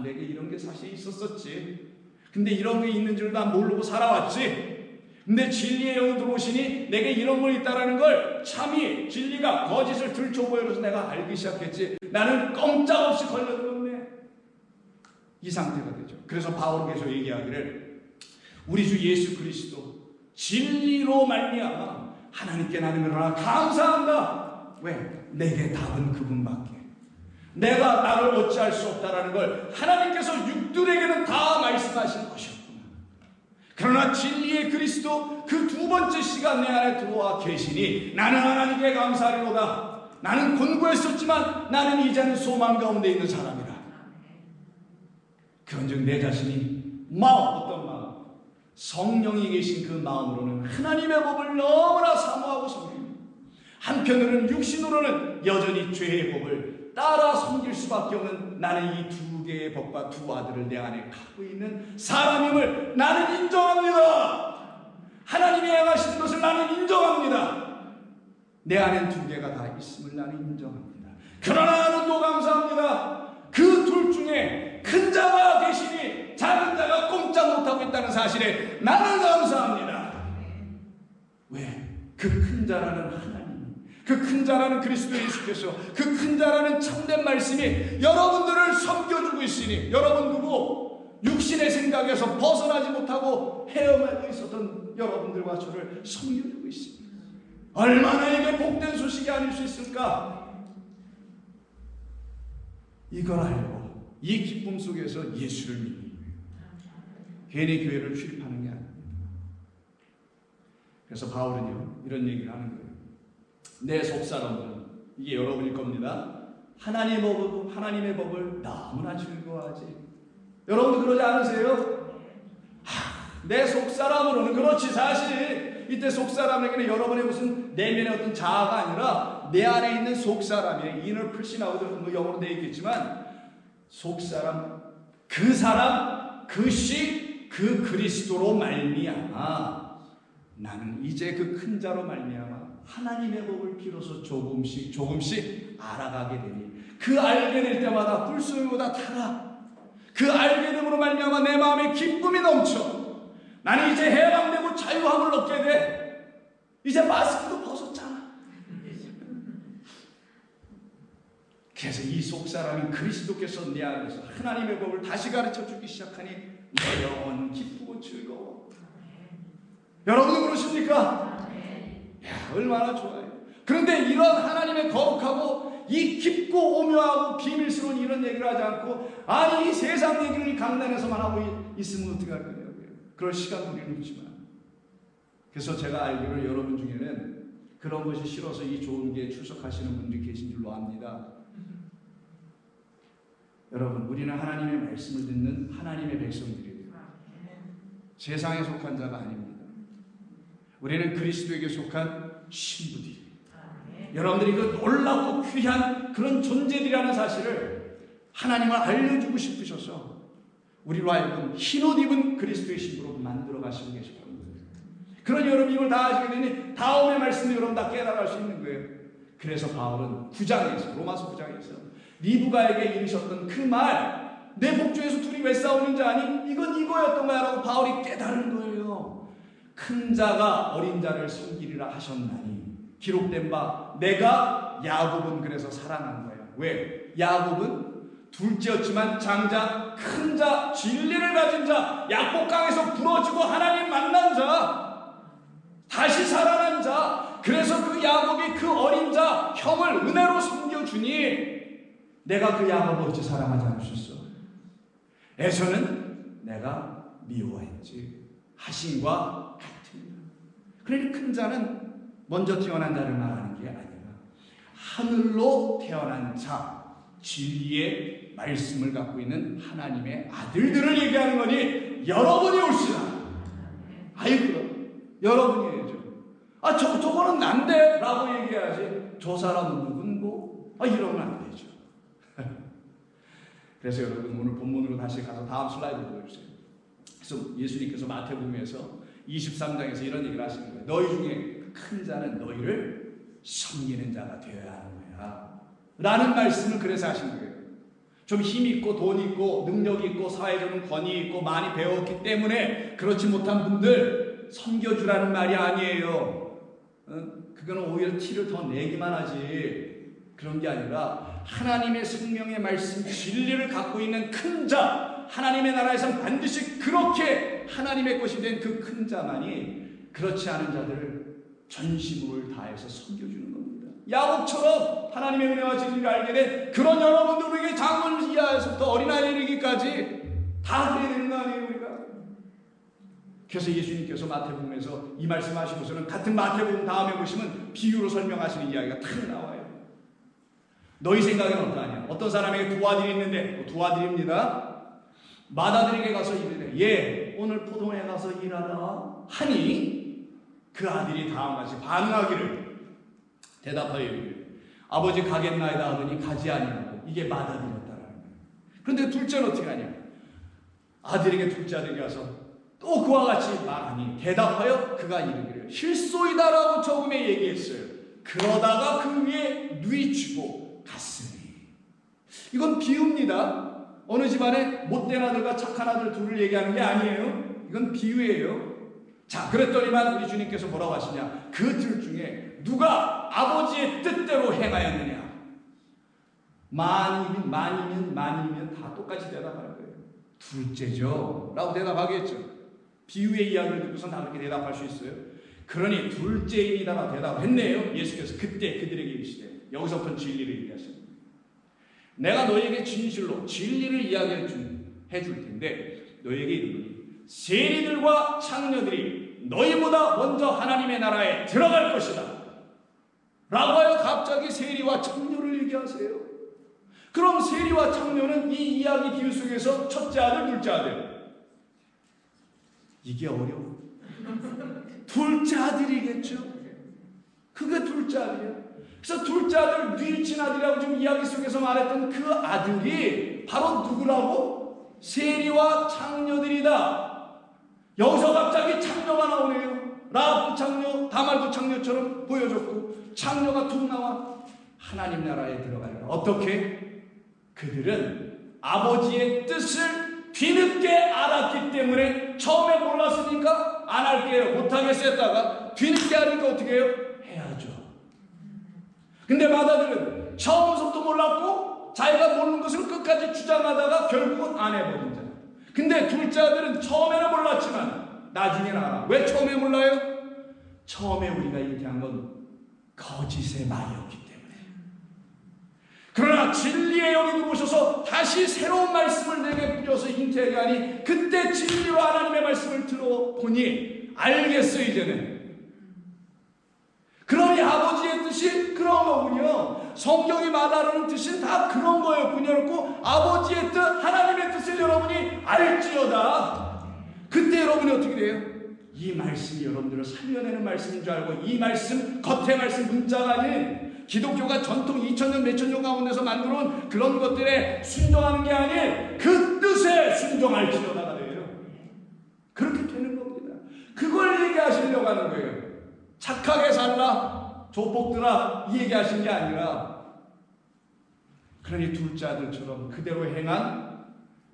내게 이런 게 사실 있었었지. 근데 이런 게 있는 줄 난 모르고 살아왔지. 근데 진리의 영이 들어오시니 내게 이런 걸 있다라는 걸 참이 진리가 거짓을 들춰보여줘서 내가 알기 시작했지. 나는 꼼짝없이 걸려들었네. 이 상태가 되죠. 그래서 바울은 계속 얘기하기를 우리 주 예수 그리스도 진리로 말미암아 하나님께 나는 그러나 감사한다. 왜? 내게 답은 그분밖에. 내가 나를 어찌할 수 없다라는 걸 하나님께서 육들에게는 다 말씀하신 것이었구나. 그러나 진리의 그리스도 그 두 번째 시간 내 안에 들어와 계시니 나는 하나님께 감사하리로다. 나는 곤고했었지만 나는 이제는 소망 가운데 있는 사람이다. 그런즉 내 자신이 어떤 마음? 성령이 계신 그 마음으로는 하나님의 법을 너무나 사모하고 섬깁니다. 한편으로는 육신으로는 여전히 죄의 법을 따라 섬길 수밖에 없는 나는 이 두 개의 법과 두 아들을 내 안에 갖고 있는 사람임을 나는 인정합니다. 하나님이 행하시는 것을 나는 인정합니다. 내 안엔 두 개가 다 있음을 나는 인정합니다. 그러나 나는 또 감사합니다. 그 둘 중에 큰 자가 계시니 작은 자가 꼼짝 못하고 있다는 사실에 나는 감사합니다. 왜? 그 큰 자라는 하나님, 그 큰 자라는 그리스도 예수께서, 그 큰 자라는 참된 말씀이 여러분들을 섬겨주고 있으니 여러분 두고 육신의 생각에서 벗어나지 못하고 헤어매고 있었던 여러분들과 저를 섬겨주고 있습니다. 얼마나 이게 복된 소식이 아닐 수 있을까? 이걸 알고 이 기쁨 속에서 예수를 믿는 거예요. 괜히 교회를 출입하는 게 아닙니다. 그래서 바울은요 이런 얘기를 하는 거예요. 내 속사람들은, 이게 여러분일 겁니다. 하나님의 법을 너무나 즐거워하지. 여러분도 그러지 않으세요? 내 속사람으로는 그렇지. 사실 이때 속사람에게는 여러분의 무슨 내면의 어떤 자아가 아니라 내 안에 있는 속사람이에요. inner person하고도 영어로 되어 있겠지만 속사람, 그 사람, 그시, 그 그리스도로 말미암아 나는 이제 그 큰 자로 말미암아 하나님의 법을 비로소 조금씩 알아가게 되니 그 알게 될 때마다 불소리보다 타라. 그 알게 됨으로 말미암아 내 마음에 기쁨이 넘쳐. 나는 이제 해방되고 자유함을 얻게 돼. 이제 마스크도 벗었잖아. 그래서 이 속사람인 그리스도께서 내 안에서 하나님의 법을 다시 가르쳐주기 시작하니 내 영혼은 기쁘고 즐거워. 여러분도 그러십니까? 야, 얼마나 좋아요. 그런데 이런 하나님의 거룩하고 이 깊고 오묘하고 비밀스러운 이런 얘기를 하지 않고 아니 이 세상 얘기를 강단에서만 하고 있으면 어떡할 거냐고요. 그럴 시간도 우리는 없지만. 그래서 제가 알기로 여러분 중에는 그런 것이 싫어서 이 좋은 게 출석하시는 분들이 계신 줄로 압니다. 여러분, 우리는 하나님의 말씀을 듣는 하나님의 백성들이에요. 세상에 속한 자가 아닙니다. 우리는 그리스도에게 속한 신부들이에요. 여러분들이 그 놀랍고 귀한 그런 존재들이라는 사실을 하나님을 알려주고 싶으셔서 우리로 하여금 흰옷 입은 그리스도의 신부로 만들어 가시고 계시다는 거예요. 그러니 여러분 이걸 다 아시게 되니 다음의 말씀을 여러분 다 깨달을 수 있는 거예요. 그래서 바울은 9장에서 로마서 9장에서 리브가에게 이르셨던 그 말, 내 복중에서 둘이 왜 싸우는지 아니? 이건 이거였던 거야 라고 바울이 깨달은 거예요. 큰 자가 어린 자를 섬기리라 하셨나니 기록된 바 내가 야곱은 그래서 사랑한 거야. 왜? 야곱은 둘째였지만 장자, 큰 자, 진리를 가진 자, 약복강에서 부러지고 하나님 만난 자, 다시 살아난 자. 그래서 그 야곱이 그 어린 자 형을 은혜로 섬겨주니 내가 그 야곱을 어찌 사랑하지 않을 수 있어? 에서는 내가 미워했지. 하신과 같으니라. 그러니까 큰 자는 먼저 태어난 자를 말하는 게 아니라 하늘로 태어난 자, 진리의 말씀을 갖고 있는 하나님의 아들들을 얘기하는 거니 여러분이 올시라. 아이고, 여러분이에요. 아, 저거는 난데 라고 얘기해야지. 저 사람은 누군고? 아, 이러면 안 되죠. 그래서 여러분 오늘 본문으로 다시 가서 다음 슬라이드 보여주세요. 그래서 예수님께서 마태복음에서 23장에서 이런 얘기를 하시는 거예요. 너희 중에 큰 자는 너희를 섬기는 자가 되어야 하는 거야 라는 말씀을 그래서 하신 거예요. 좀 힘 있고 돈 있고 능력 있고 사회적인 권위 있고 많이 배웠기 때문에 그렇지 못한 분들 섬겨주라는 말이 아니에요. 그거는 오히려 티를 더 내기만 하지 그런 게 아니라 하나님의 생명의 말씀 진리를 갖고 있는 큰 자, 하나님의 나라에선 반드시 그렇게 하나님의 것이 된 그 큰 자만이 그렇지 않은 자들을 전심을 다해서 섬겨주는 겁니다. 야곱처럼 하나님의 은혜와 진리를 알게 된 그런 여러분들에게 작은 이하에서부터 어린아이에 이르기까지 다 그래야 되는 거 아니에요 우리가? 그래서 예수님께서 마태복음에서 이 말씀하시고서는 같은 마태복음 다음에 보시면 비유로 설명하시는 이야기가 탁 나와요. 너희 생각에는 어떠하냐? 어떤 사람에게 두 아들이 있는데 두 아들입니다. 맏아들에게 가서 이르되 예 오늘 포도원에 가서 일하라 하니 그 아들이 다음과 같이 반응하기를 대답하여 이르되 아버지 가겠나이다 하더니 가지 아니하고 이게 맏아들이었다라는 거예요. 그런데 둘째는 어떻게 하냐? 아들에게 둘째 아들이 가서 또 그와 같이 말하니 대답하여 그가 이르기를 실소이다라고 조금에 얘기했어요. 그러다가 그 위에 누이치고 갔으니. 이건 비유입니다. 어느 집안에 못된 아들과 착한 아들 둘을 얘기하는 게 아니에요. 이건 비유예요. 자, 그랬더니만 우리 주님께서 뭐라고 하시냐? 그 둘 중에 누가 아버지의 뜻대로 행하였느냐? 만이면 다 똑같이 대답할 거예요. 둘째죠 라고 대답하겠죠. 비유의 이야기를 듣고서 다 그렇게 대답할 수 있어요. 그러니 둘째입니다라고 대답을 했네요. 예수께서 그때 그들에게 이르시되 여기서부터 진리를 얘기하십니다. 내가 너희에게 진실로 진리를 이야기해 줄 텐데 너희에게 이르노니 세리들과 창녀들이 너희보다 먼저 하나님의 나라에 들어갈 것이다 라고 하여 갑자기 세리와 창녀를 얘기하세요. 그럼 세리와 창녀는 이 이야기 비유 속에서 첫째 아들, 둘째 아들. 이게 어려워. 둘째 아들이겠죠. 그게 둘째 아들이야. 그래서 둘째 아들, 뉘친 아들이라고 지금 이야기 속에서 말했던 그 아들이 바로 누구라고? 세리와 창녀들이다. 여기서 갑자기 창녀가 나오네요. 라합도 창녀, 다말도 창녀처럼 보여줬고, 창녀가 툭 나와 하나님 나라에 들어가요. 어떻게? 그들은 아버지의 뜻을 뒤늦게 알았기 때문에 처음에 몰랐으니까 안 할게요, 못하겠어 했다가 뒤늦게 하니까 어떻게 해요? 해야죠. 근데 마다들은 처음부터 몰랐고 자기가 모르는 것을 끝까지 주장하다가 결국은 안 해버린다. 근데 둘째 아들은 처음에는 몰랐지만 나중에는 알아. 왜 처음에 몰라요? 처음에 우리가 이렇게 한 건 거짓의 말이었기 때문에. 그러나 진리의 영이 들어오셔서 다시 새로운 말씀을 내게 뿌려서 잉태하게 하니 그때 진리로 하나님의 말씀을 들어보니 알겠어 이제는. 그러니 아버지의 뜻이 그런 거군요. 성경이 말하는 뜻이 다 그런 거였군요. 그렇고 아버지의 뜻, 하나님의 뜻을 여러분이 알지어다. 그때 여러분이 어떻게 돼요? 이 말씀이 여러분들을 살려내는 말씀인 줄 알고 이 말씀, 겉의 말씀 문자가 아닌 기독교가 전통 2000년 몇천 년 가운데서 만들어온 그런 것들에 순종하는 게 아닌 그 뜻에 순종할지어다가 돼요. 그렇게 되는 겁니다. 그걸 얘기하시려고 하는 거예요. 착하게 살라, 조폭들아 이 얘기하신 게 아니라 그러니 둘째 아들처럼 그대로 행한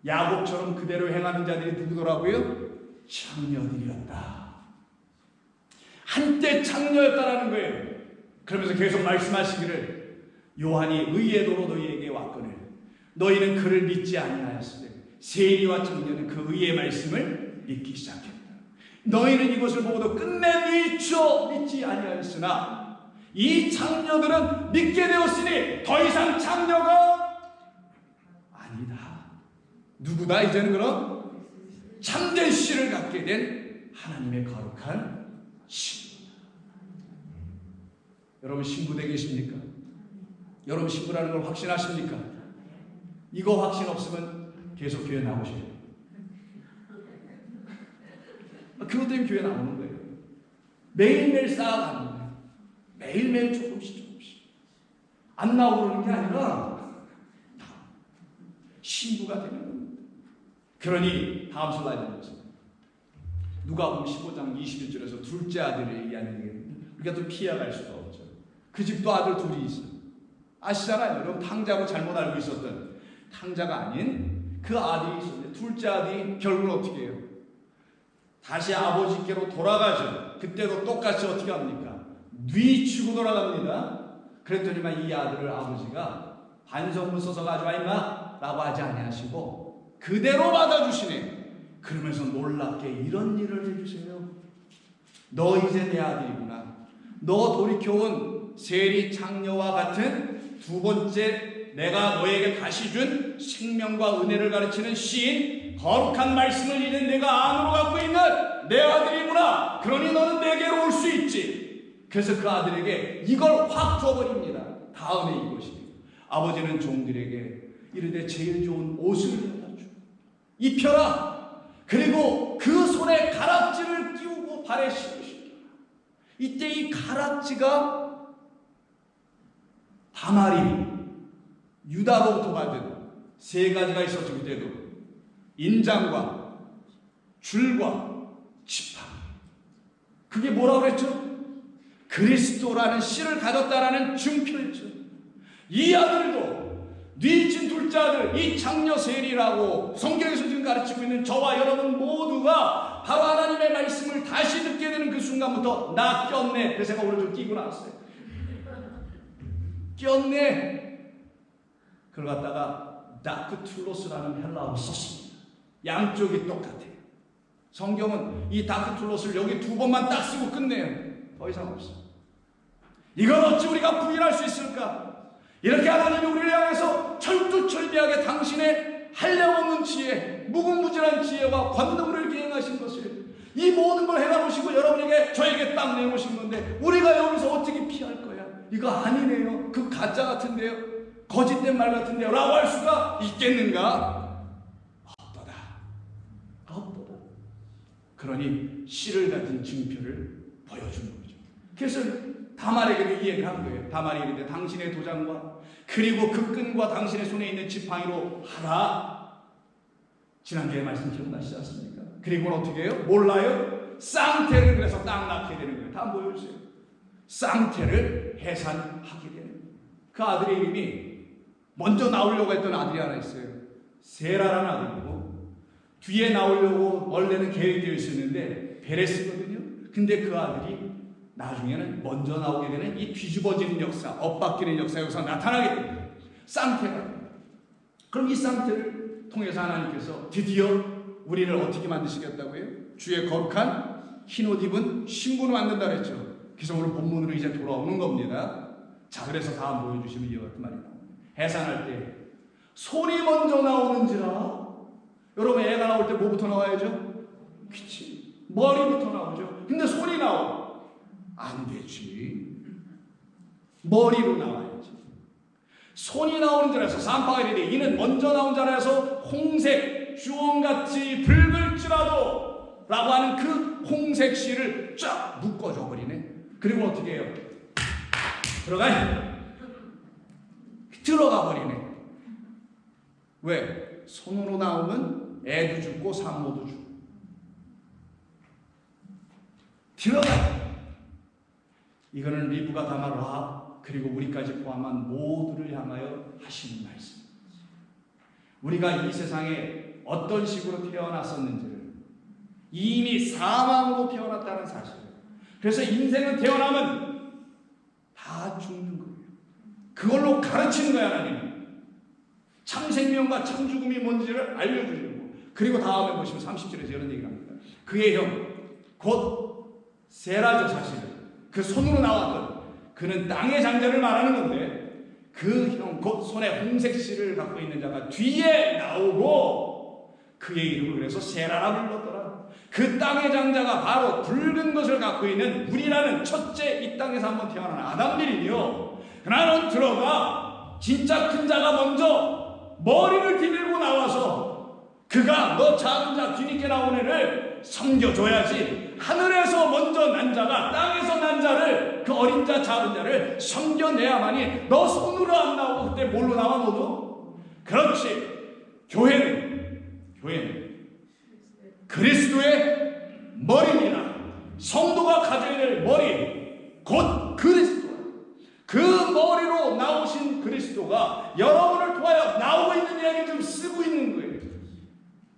야곱처럼 그대로 행하는 자들이 누구더라고요? 창녀들이었다. 한때 창녀였다라는 거예요. 그러면서 계속 말씀하시기를 요한이 의의 도로 너희에게 왔거늘 너희는 그를 믿지 아니하였으되 세리와 창녀는 그 의의 말씀을 믿기 시작했다. 너희는 이것을 보고도 끝내 미쳐 믿지 아니하였으나 이 창녀들은 믿게 되었으니 더 이상 창녀가 아니다. 누구다 이제는 그럼? 참된 씨를 갖게 된 하나님의 거룩한 신부다. 여러분 신부되어 계십니까? 여러분 신부라는 걸 확신하십니까? 이거 확신 없으면 계속 교회 나오셔야 돼요. 그것 때문에 교회 나오는 거예요. 매일매일 쌓아가는 거예요. 매일매일 조금씩 안 나오고 그러는 게 아니라 신부가 되는 겁니다. 그러니 다음 슬라이드 보세요. 누가복음 15장 21절에서 둘째 아들을 얘기하는 얘기입니다. 우리가 또 피해갈 수가 없죠. 그 집도 아들 둘이 있어요. 아시잖아요. 여러분 탕자고 잘못 알고 있었던 탕자가 아닌 그 아들이 있었는데 둘째 아들이 결국은 어떻게 해요? 다시 아버지께로 돌아가죠. 그때도 똑같이 어떻게 합니까? 뉘치고 돌아갑니다. 그랬더니만 이 아들을 아버지가 반성문 써서 가져와 임마 라고 하지 아니하시고 그대로 받아주시네. 그러면서 놀랍게 이런 일을 해주세요. 너 이제 내 아들이구나. 너 돌이켜온 세리 창녀와 같은 두 번째 내가 너에게 다시 준 생명과 은혜를 가르치는 시인 거룩한 말씀을 이제 내가 안으로 갖고 있는 내 아들이구나. 그러니 너는 내게로 올 수 있지. 그래서 그 아들에게 이걸 확 줘버립니다. 다음에 이것이 아버지는 종들에게 이르되 제일 좋은 옷을 입혀라. 그리고 그 손에 가락지를 끼우고 발에 신으시라. 이때 이 가락지가 다말이 유다로부터 받은 세 가지가 있었죠. 그때도 인장과 줄과 지팡이. 그게 뭐라고 그랬죠? 그리스도라는 씨를 가졌다라는 증표였죠. 이 아들도 뉘친 둘째 아들 이 창녀 세리라고 성경에서 지금 가르치고 있는 저와 여러분 모두가 바로 하나님의 말씀을 다시 듣게 되는 그 순간부터 나 꼈네. 그래서 제가 오늘 좀 끼고 나왔어요. 꼈네. 그걸 갖다가 다크툴로스라는 헬라어로 썼습니다. 양쪽이 똑같아요. 성경은 이 다크툴로스를 여기 두 번만 딱 쓰고 끝내요. 더 이상 없어요. 이걸 어찌 우리가 부인할 수 있을까? 이렇게 하나님이 우리를 향해서 철두철미하게 당신의 한량없는 지혜, 무궁무진한 지혜와 권능으로 이렇게 행하신 것을 이 모든 걸 해놔놓으시고 여러분에게 저에게 딱 내놓으신 건데 우리가 여기서 어떻게 피할 거야? 이거 아니네요. 그 가짜 같은데요. 거짓된 말 같은데요. 라고 할 수가 있겠는가? 없도다. 없도다. 그러니 씨를 가진 증표를 보여준 거죠. 그래서 다말에게도 이 얘기를 한 거예요. 다말이 이르되 당신의 도장과 그리고 그 끈과 당신의 손에 있는 지팡이로 하라. 지난주에 말씀 기억나시지 않습니까? 그리고는 어떻게 해요? 몰라요? 쌍태를 그래서 딱 낳게 되는 거예요. 다 한번 보여주세요. 쌍태를 해산하게 되는 거예요. 그 아들의 이름이 먼저 나오려고 했던 아들이 하나 있어요. 세라라는 아들이고 뒤에 나오려고 원래는 계획되어 있었는데 베레스거든요. 근데 그 아들이 나중에는 먼저 나오게 되는 이 뒤집어지는 역사, 엇바뀌는 역사 여기서 나타나게 됩니다. 쌍태가. 그럼 이 쌍태를 통해서 하나님께서 드디어 우리를 어떻게 만드시겠다고요? 주의 거룩한 흰옷 입은 신부로 만든다 그랬죠. 그래서 오늘 본문으로 이제 돌아오는 겁니다. 자, 그래서 다음 보여주시면 이와 같은 말이 나옵니다. 해산할 때 손이 먼저 나오는지라. 여러분 애가 나올 때 뭐부터 나와야죠? 그치, 머리부터 나오죠. 근데 손이 나와. 안 되지. 머리로 나와야지. 손이 나오는 자라서 산파가 이르되 이는 먼저 나온 자라서 홍색 주홍같이 붉을지라도 라고 하는 그 홍색 실을 쫙 묶어줘 버리네. 그리고 어떻게 해요? 들어가 버리네. 왜? 손으로 나오면 애도 죽고 산모도 죽고. 들어가. 이거는 리브가 다말라 그리고 우리까지 포함한 모두를 향하여 하시는 말씀. 우리가 이 세상에 어떤 식으로 태어났었는지를 이미 사망으로 태어났다는 사실. 그래서 인생은 태어나면 다 죽는 거예요. 그걸로 가르치는 거야 하나님은. 참 생명과 참 죽음이 뭔지를 알려주는 거. 그리고 다음에 보시면 30절에서 이런 얘기를 합니다. 그의 형 곧 세라죠. 사실은 그 손으로 나왔던 그는 땅의 장자를 말하는 건데 그 형 곧 손에 홍색 실을 갖고 있는 자가 뒤에 나오고 그의 이름을 그래서 세라라 불렀더라. 그 땅의 장자가 바로 붉은 것을 갖고 있는 우리라는 첫째 이 땅에서 한번 태어난 아담들이요. 그나는 들어가 진짜 큰 자가 먼저 머리를 뒤밀고 나와서 그가 너 작은 자 뒤늦게 나온 애를 섬겨줘야지. 하늘에서 먼저 난 자가 땅에서 난 자를 그 어린 자 작은 자를 섬겨내야만이. 너 손으로 안 나오고 그때 뭘로 나와 너도? 그렇지. 교회는 그리스도의 머리입니다. 성도가 가져야 될 머리 곧 그리스도. 그 머리로 나오신 그리스도가 여러분을 통하여 나오고 있는 이야기를 좀 쓰고 있는 거예요.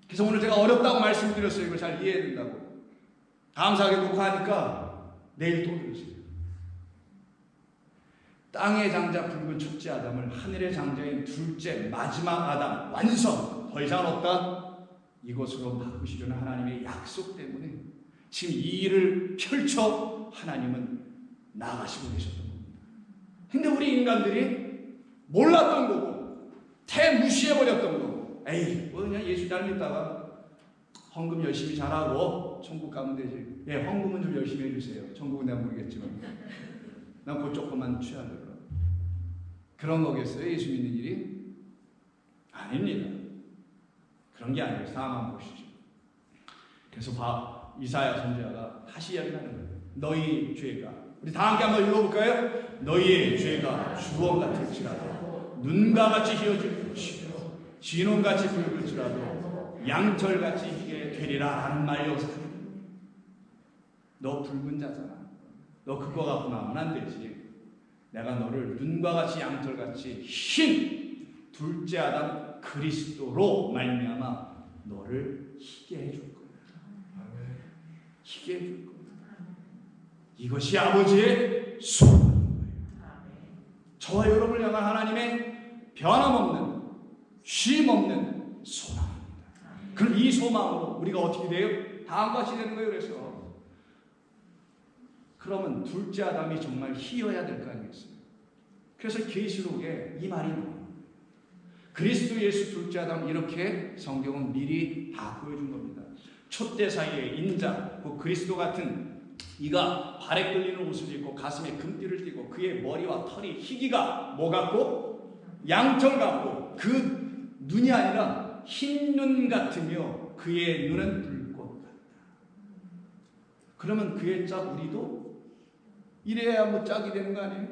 그래서 오늘 제가 어렵다고 말씀드렸어요. 이걸 잘 이해해야 된다고. 감사하게 녹화하니까 내일 또 그러세요. 땅의 장자 붉은 첫째 아담을 하늘의 장자인 둘째 마지막 아담 완성 더 이상 없다. 이것으로 바꾸시려는 하나님의 약속 때문에 지금 이 일을 펼쳐 하나님은 나가시고 계셨던 겁니다. 근데 우리 인간들이 몰랐던 거고 무시해버렸던 거고 에이 뭐 그냥 예수 잘 믿다가 헌금 열심히 잘하고 천국 가면 되지. 예, 헌금은 좀 열심히 해주세요. 천국은 내가 모르겠지만 난 그 조금만 취하더라. 그런 거겠어요? 예수 믿는 일이? 아닙니다. 그런 게 아니에요. 상황만 보시죠. 그래서 이사야 선지자가 다시 이야기하는 거예요. 너희 죄가, 우리 다 함께 한번 읽어볼까요? 너희의 죄가 주홍 같을지라도 눈과 같이 희어질 것이요 진홍같이 붉을지라도 양털같이 희게 되리라 하는 말이어서 너 붉은 자잖아. 너 그거 갖고 나오면 안 되지. 내가 너를 눈과 같이 양털같이 흰 둘째 아담 그리스도로 말미암아 너를 희게 해줄 거야. 희게 해줄 거야. 이것이 아버지의 소원인 거예요. 저와 여러분을 향한 하나님의 변함없는 쉼없는 소망입니다. 그럼 이 소망으로 우리가 어떻게 돼요? 다음과 같이 되는 거예요. 그러면 둘째 아담이 정말 희어야 될 거 아니겠어요? 그래서 계시록에 이 말이 나와요. 그리스도 예수 둘째 아담 이렇게 성경은 미리 다 보여준 겁니다. 촛대 사이에 인자 입고 그리스도 같은 이가 발에 끌리는 옷을 입고 가슴에 금띠를 띠고 그의 머리와 털이 희기가 뭐 같고 양털 같고 그 눈이 아니라 흰 눈 같으며 그의 눈은 불꽃 같다. 그러면 그의 짝 우리도 이래야 뭐 짝이 되는 거 아니에요?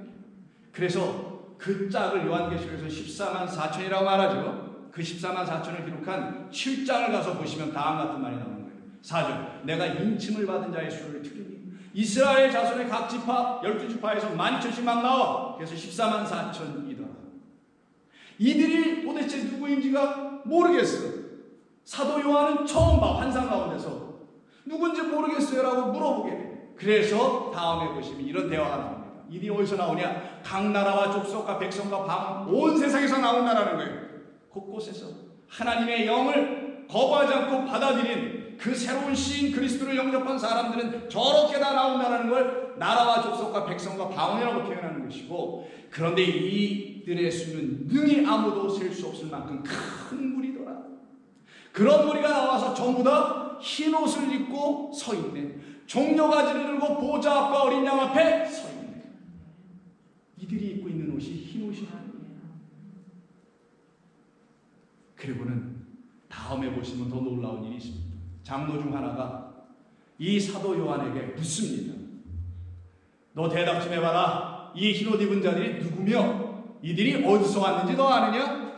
그래서 그 짝을 요한계시록에서 14만 4천이라고 말하죠. 그 14만 4천을 기록한 7장을 가서 보시면 다음 같은 말이 나오는 거예요. 4절 내가 인침을 받은 자의 수를 특히 이스라엘 자손의 각 지파 12지파에서 12,000씩 막 나와. 그래서 14만 4천이더라. 이들이 도대체 누구인지가 모르겠어. 사도 요한은 처음 봐. 환상 가운데서 누군지 모르겠어요 라고 물어보게 돼. 그래서 다음에 보시면 이런 대화가 나옵니다. 이들이 어디서 나오냐? 각 나라와 족속과 백성과 방언 온 세상에서 나온다라는 거예요. 곳곳에서 하나님의 영을 거부하지 않고 받아들인 그 새로운 시인 그리스도를 영접한 사람들은 저렇게 다 나온다는 걸 나라와 족속과 백성과 방언이라고 표현하는 것이고, 그런데 이들의 수는 능히 아무도 셀 수 없을 만큼 큰 무리더라. 그런 무리가 나와서 전부 다 흰 옷을 입고 서 있네. 종려가지를 들고 보좌 앞과 어린 양 앞에 서 있네. 이들이 입고 있는 옷이 흰 옷이 아니에요. 그리고는 다음에 보시면 더 놀라운 일이 있습니다. 장로 중 하나가 이 사도 요한에게 묻습니다. 너 대답 좀 해봐라. 이 흰옷 입은 자들이 누구며 이들이 어디서 왔는지 너 아느냐?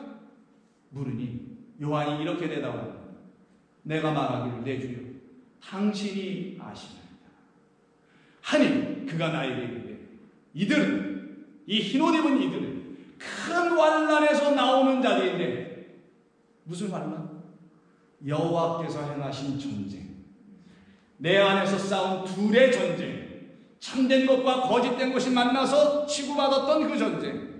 물으니 요한이 이렇게 대답합니다. 내가 말하기를 내 주여 당신이 아시나이다 하니 그가 나에게 이르되 이들은 이 흰옷 입은 이들은 큰 환난에서 나오는 자들인데 무슨 환난? 여호와께서 행하신 전쟁, 내 안에서 싸운 둘의 전쟁, 참된 것과 거짓된 것이 만나서 치고받았던 그 전쟁.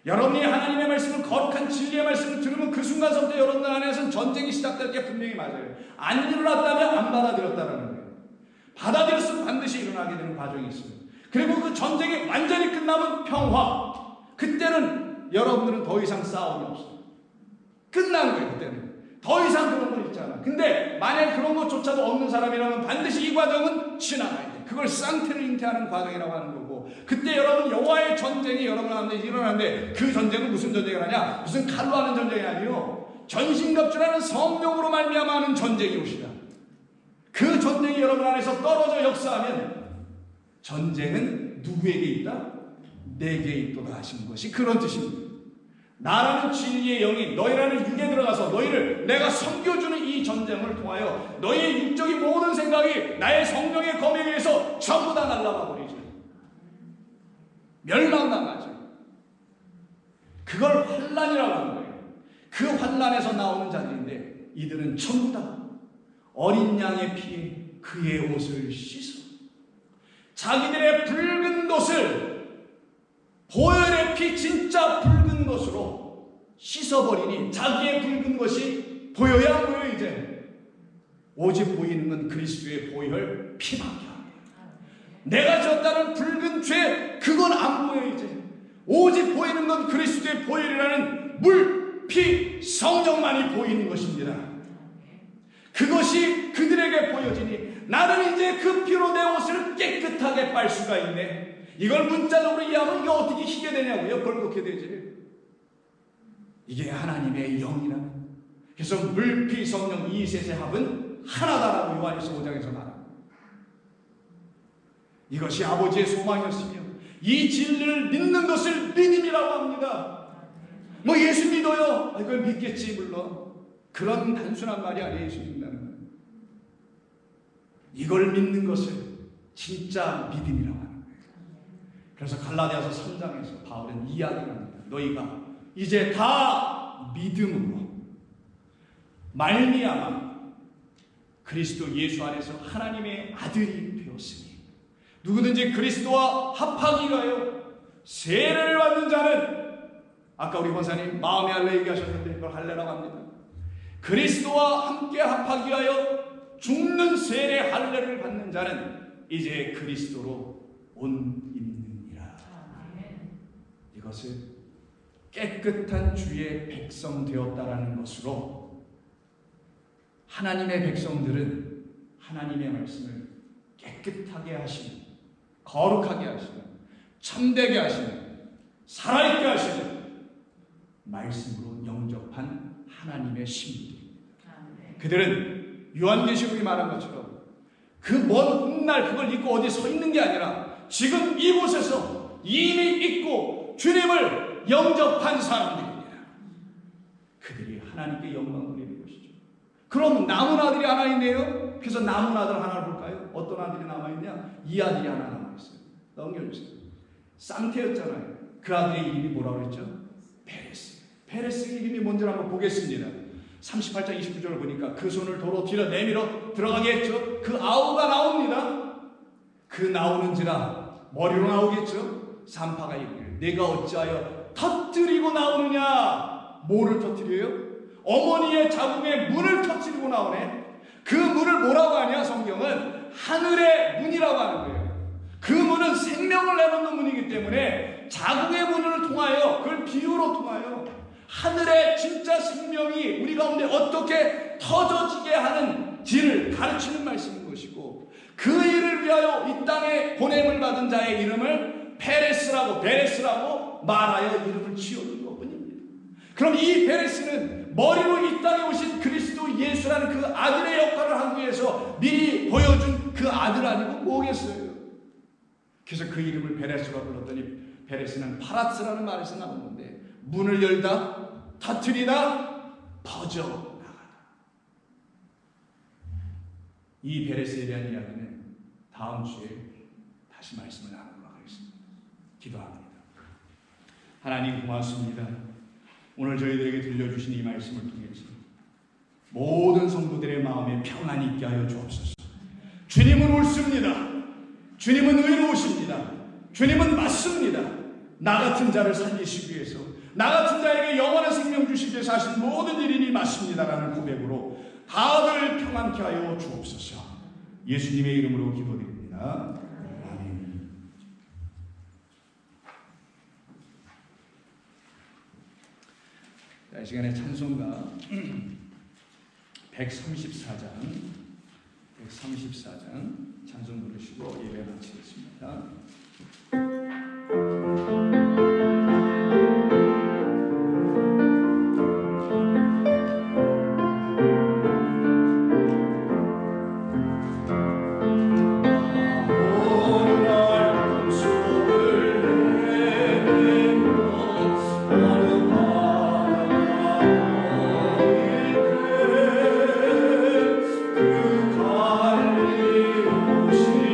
여러분이 하나님의 말씀을, 거룩한 진리의 말씀을 들으면 그 순간부터 여러분들 안에서는 전쟁이 시작될 게 분명히 맞아요. 안 일어났다면 안 받아들였다는 거예요. 받아들였으면 반드시 일어나게 되는 과정이 있습니다. 그리고 그 전쟁이 완전히 끝나면 평화. 그때는 여러분들은 더 이상 싸움이 없어요. 끝난 거예요. 그때는 더 이상 그런 건 있잖아. 근데 만약 그런 것조차도 없는 사람이라면 반드시 이 과정은 지나가야 돼. 그걸 쌍태를 잉태하는 과정이라고 하는 거고, 그때 여러분 여호와의 전쟁이 여러분 가운데 일어나는데 그 전쟁은 무슨 전쟁을 하냐? 무슨 칼로 하는 전쟁이 아니요, 전신갑주라는 성령으로 말미암아 하는 전쟁이 오시다. 그 전쟁이 여러분 안에서 떨어져 역사하면 전쟁은 누구에게 있다? 내게 있도다 하시는 것이 그런 뜻입니다. 나라는 진리의 영이 너희라는 육에 들어가서 너희를 내가 섬겨주는 이 전쟁을 통하여 너희의 육적인 모든 생각이 나의 성령의 검에 의해서 전부 다 날아가 버리죠. 멸망당하죠. 그걸 환난이라고 하는 거예요. 그 환난에서 나오는 자들인데 이들은 전부 다 어린 양의 피에 그의 옷을 씻어 자기들의 붉은 것을 보혈의 피, 진짜 붉은 것으로 씻어버리니 자기의 붉은 것이 보여야 안 보여. 이제 오직 보이는 건 그리스도의 보혈 피밖에 안 보여. 내가 졌다는 붉은 죄, 그건 안 보여. 이제 오직 보이는 건 그리스도의 보혈이라는 물, 피, 성령만이 보이는 것입니다. 그것이 그들에게 보여지니 나는 이제 그 피로 내 옷을 깨끗하게 빨 수가 있네. 이걸 문자적으로 이해하면 이게 어떻게 희게 되냐고요? 벌겋게 되지. 이게 하나님의 영이라는. 그래서 물, 피, 성령 이 셋의 합은 하나다라고 요한일서 5장에서 말합니다. 이것이 아버지의 소망이었으며 이 진리를 믿는 것을 믿음이라고 합니다. 뭐 예수 믿어요? 이걸 믿겠지 물론. 그런 단순한 말이 아니에요. 예수 믿는다는 건. 이걸 믿는 것을 진짜 믿음이라고 합니다. 그래서 갈라디아서 3장에서 바울은 이야기를 합니다. 너희가 이제 다 믿음으로 말미암아 그리스도 예수 안에서 하나님의 아들이 되었으니 누구든지 그리스도와 합하기 위하여 세례를 받는 자는, 아까 우리 권사님 마음의 할례 얘기하셨는데 그걸 할례라고 합니다. 그리스도와 함께 합하기 위하여 죽는 세례 할례를 받는 자는 이제 그리스도로 온 이것을 깨끗한 주의 백성 되었다라는 것으로 하나님의 백성들은 하나님의 말씀을 깨끗하게 하시는, 거룩하게 하시는, 참되게 하시는, 살아있게 하시는 말씀으로 영접한 하나님의 신부들입니다. 그들은 요한계시록이 말한 것처럼 그 먼 훗날 그걸 잊고 어디 서 있는 게 아니라 지금 이곳에서 이미 있고 주님을 영접한 사람들입니다. 그들이 하나님께 영광 돌리는 것이죠. 그럼 남은 아들이 하나 있네요. 그래서 남은 아들 하나를 볼까요? 어떤 아들이 남아있냐? 이 아들이 하나 남아있어요. 넘겨주세요. 쌍태였잖아요. 그 아들의 이름이 뭐라고 그랬죠? 베레스. 베레스의 이름이 뭔지 한번 보겠습니다. 38장 29절을 보니까 그 손을 도로 뒤로 내밀어 들어가게 했죠. 그 아우가 나옵니다. 그 나오는지라 머리로 나오겠죠. 산파가 이르기를 내가 어찌하여 터뜨리고 나오느냐. 뭐를 터뜨려요? 어머니의 자궁의 문을 터뜨리고 나오네. 그 문을 뭐라고 하냐? 성경은 하늘의 문이라고 하는 거예요. 그 문은 생명을 내놓는 문이기 때문에 자궁의 문을 통하여, 그걸 비유로 통하여 하늘의 진짜 생명이 우리 가운데 어떻게 터져지게 하는지를 가르치는 말씀인 것이고, 그 일을 위하여 이 땅에 보냄을 받은 자의 이름을 베레스라고 말하여 이름을 지어준 것뿐입니다. 그럼 이 베레스는 머리로 이 땅에 오신 그리스도 예수라는 그 아들의 역할을 하기 위해서 미리 보여준 그 아들 아니고 뭐겠어요? 그래서 그 이름을 베레스라고 불렀더니 베레스는 파라스라는 말에서 나온 건데, 문을 열다, 터뜨리다, 퍼져나가다. 이 베레스에 대한 이야기는 다음 주에 다시 말씀을 나누도록 하겠습니다. 기도합니다. 하나님 고맙습니다. 오늘 저희들에게 들려주신 이 말씀을 통해서 모든 성도들의 마음에 평안이 있게 하여 주옵소서. 주님은 옳습니다. 주님은 의로우십니다. 주님은 맞습니다. 나 같은 자를 살리시기 위해서, 나 같은 자에게 영원한 생명 주시기 위해서 하신 모든 일이니 맞습니다라는 고백으로 다들 평안케 하여 주옵소서. 예수님의 이름으로 기도드립니다. 아멘. 이 시간에 찬송가 134장 찬송 부르시고 예배 마치겠습니다. 오시니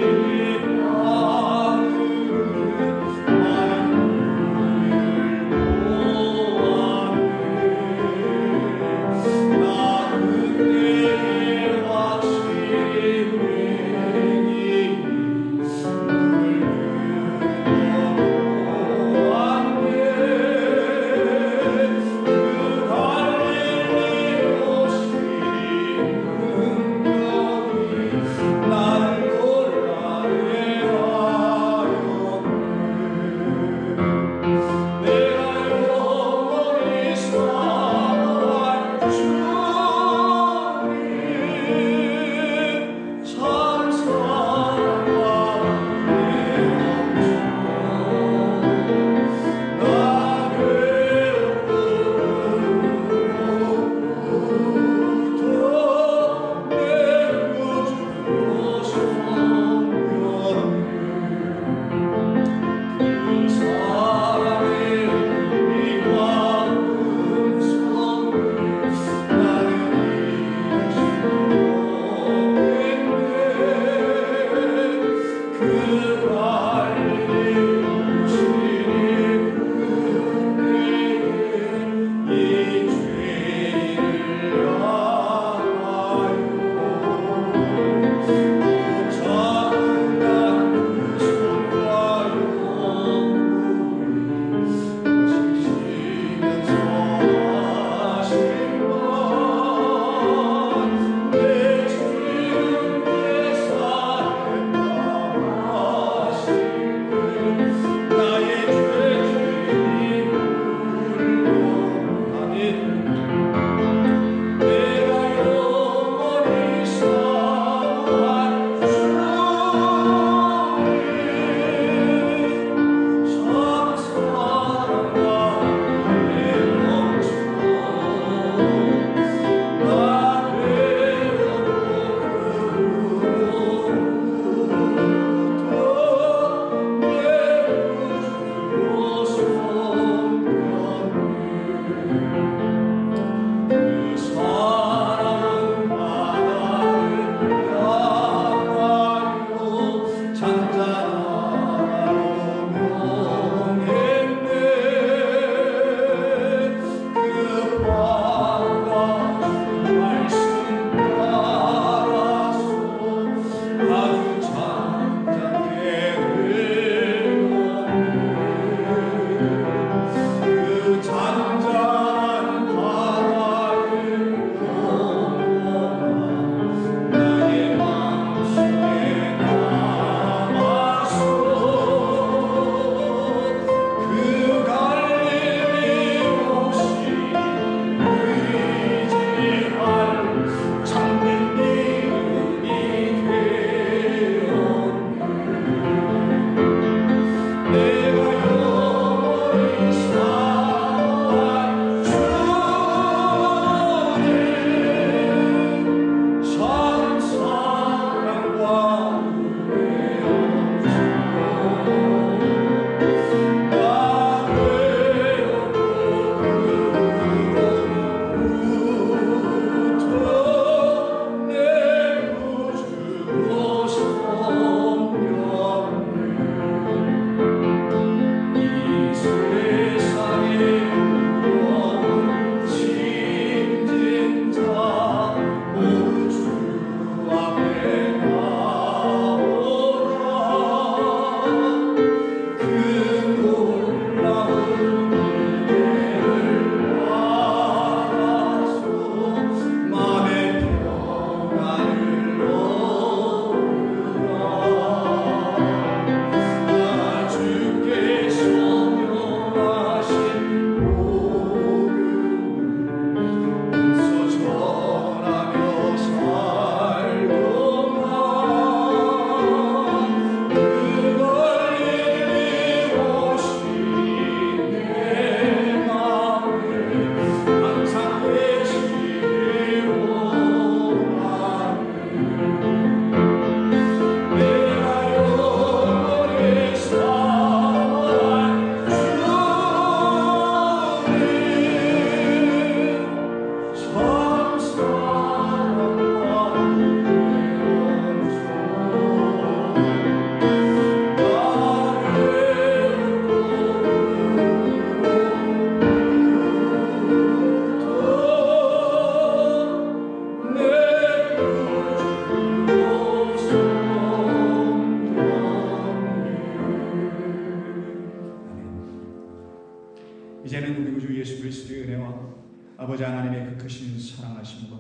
이제는 우리 구주 예수 그리스도의 은혜와 아버지 하나님의 그 크신 사랑하심과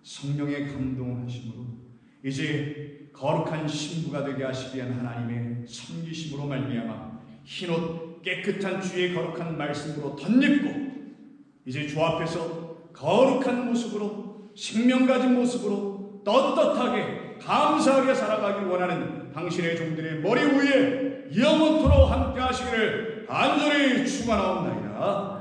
성령의 감동하심으로 이제 거룩한 신부가 되게 하시기 위한 하나님의 섬기심으로 말미암아 흰옷 깨끗한 주의 거룩한 말씀으로 덧입고 이제 주 앞에서 거룩한 모습으로 생명 가진 모습으로 떳떳하게 감사하게 살아가기 원하는 당신의 종들의 머리 위에 영원토록 함께 하시기를 간절히 축원하옵나이다.